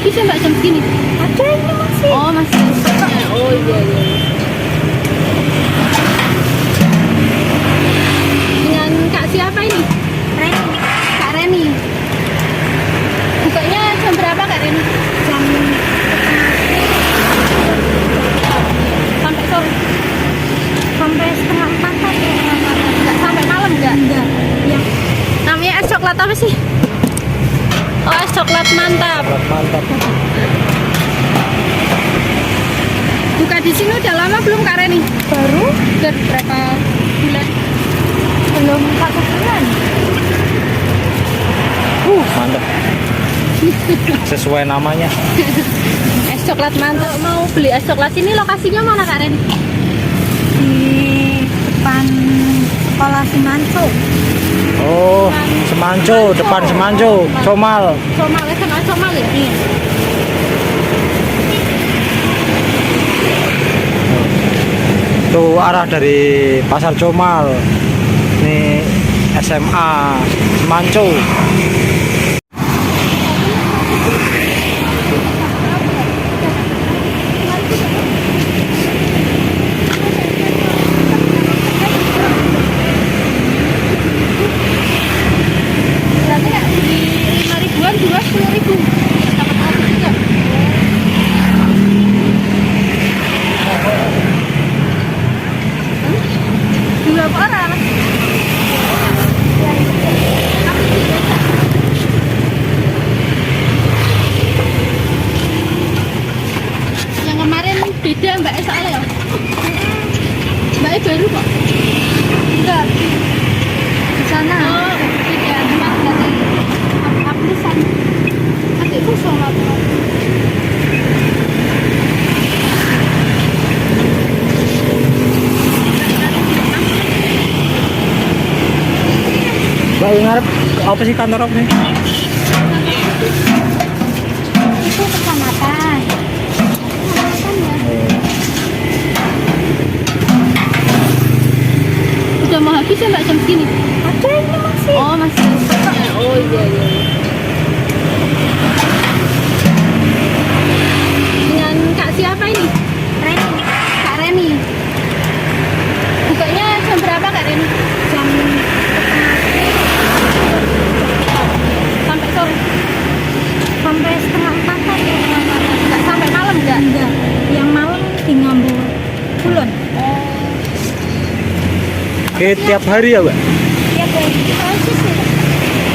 habis ya Mbak jam segini? Ada ini masih. Oh masih. Oh iya iya. Dengan Kak siapa ini? Reni. Kak Reni. Bukanya jam berapa Kak Reni? Jam Sampai sore. sampai setengah 4 tadi. Enggak sampai malam enggak? Enggak. Ya. Namanya es coklat apa sih? Oh es coklat mantap. Mantap. Buka di sini udah lama belum Kak Reni? Baru Udah berapa bulan? belum 1 bulan. Mantap. Sesuai namanya. Es coklat mantap. Mau beli es coklat sini lokasinya mana Kak Reni? Di depan sekolah Simanco. Oh, Semanco, depan Semanco, Comal. Comal, SMA Comal ya? Iya. Tuh arah dari Pasar Comal. Ini SMA Semanco. Berarti nggak beli 5 ribuan, jual 10 ribu. Dapat habis juga. Dua orang. Yang kemarin beda Mbak E soalnya ya? Mbak E baru kok? Enggak. Di sana. Oh, beda. Cuma dari aplisan. Adikku sholat. Mbak ngarep apa sih kantor apa nih? Itu kecamatan. Kecamatan ya. Udah mau habis ya Mbak jam segini? Ada ini masih. Oh masih. Oh iya iya. Dengan Kak siapa ini? Reni. Kak Reni. Bukanya jam berapa Kak Reni? Jam Sampai sore. sampai setengah 4 tadi. Enggak sampai malam enggak? Enggak. Yang malam di Ngambul Kulon. Oke, tiap hari ya, Mbak? Iya, dari Francis ya.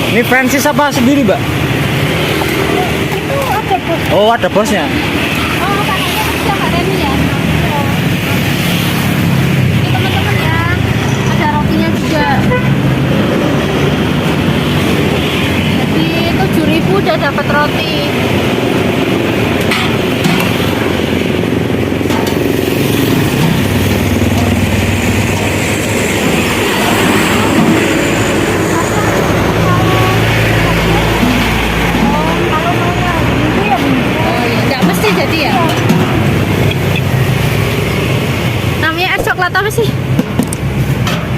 Ini Francis apa sendiri, Mbak? Itu ada bos. Oh, ada bosnya. Oh kakaknya kecil Kak Reni ya? Ini teman-teman ya. Ada rotinya juga. Jadi 7.000 udah dapat roti. Kalau maunya hari Minggu ya Minggu. Oh iya, nggak mesti jadi ya? Namanya es coklat apa sih?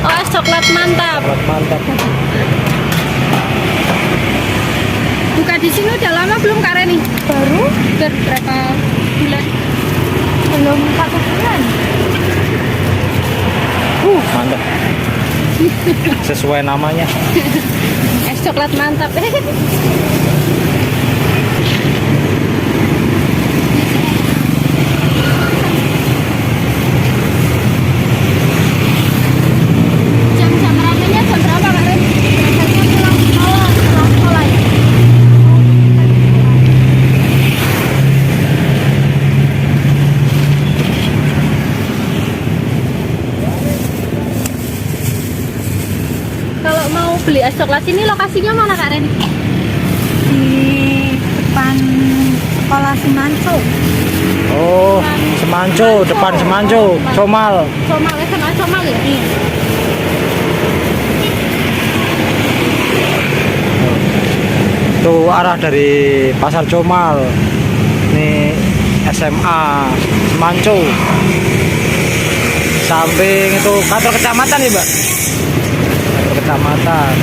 Oh es coklat mantap. Mantap. Buka di sini udah lama belum Kak Reni? Baru Udah berapa bulan? belum 1 bulan. Mantap. Sesuai namanya. Es coklat mantap. Jam-jam ramenya jam berapa Kak Reni? Biasanya pulang sekolah ya. Kalau mau beli es coklat ini lokasinya mana Kak Reni? Di depan sekolah Simanco. Oh, Semanco, depan Semanco, Comal. Comal, SMA Comal ya? Iya. Tuh arah dari Pasar Comal. Ini SMA Semanco. Samping itu kantor kecamatan ya, Mbak? Kantor kecamatan.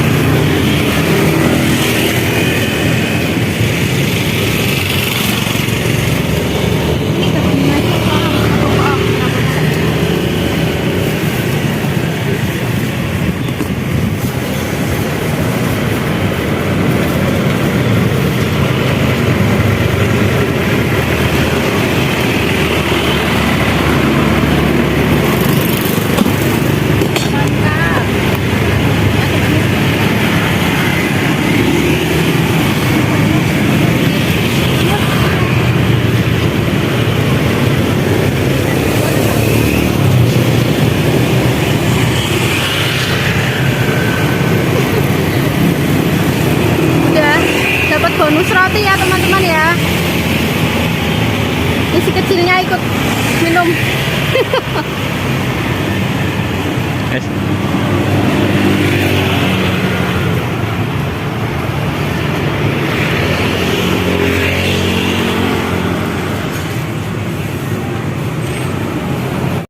bonus roti ya teman-teman ya. Ini si kecilnya ikut minum. Es.